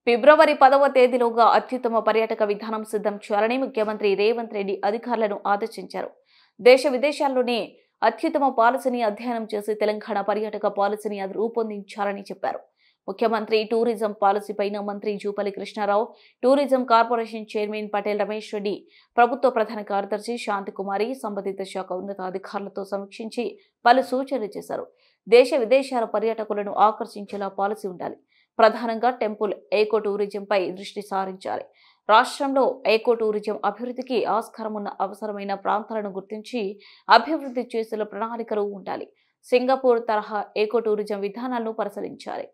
ఫిబ్రవరి 10వ తేదీలోగా అత్యుత్తమ పర్యాటక విధానం సిద్ధం చేయాలని ముఖ్యమంత్రి రేవంత్ రెడ్డి అధికారులను ఆదేశించారు. దేశ విదేశాల్లోనే అత్యుత్తమ పాలసీని అధ్యయనం చేసి తెలంగాణ పర్యాటక పాలసీని రూపొందించాలని చెప్పారు. ముఖ్యమంత్రి టూరిజం పాలసీపైన మంత్రి Jupally Krishna Rao, tourism corporation chairman Patel Ramesh Reddy, ప్రభుత్వ ప్రధాన కార్యదర్శి శాంతికుమారి సంబంధిత శాఖ ఉన్నతాధికారులతో సమీక్షించి పలు సూచనలు చేశారు. దేశ విదేశాల పర్యాటకులను ఆకర్షించేలా పాలసీ ఉండాలి. ప్రధానంగా టెంపుల్ ఎకో టూరిజంపై దృష్టి సారించాలి. రాష్ట్రంలో ఎకో టూరిజం అభివృద్ధికి ఆస్కారం ఉన్న అవసరమైన ప్రాంతాలను గుర్తించి అభివృద్ధి చేసేలా ప్రణాళికలు ఉండాలి. సింగపూర్ తరహా ఎకో టూరిజం విధానాలను పరిశీలించాలి.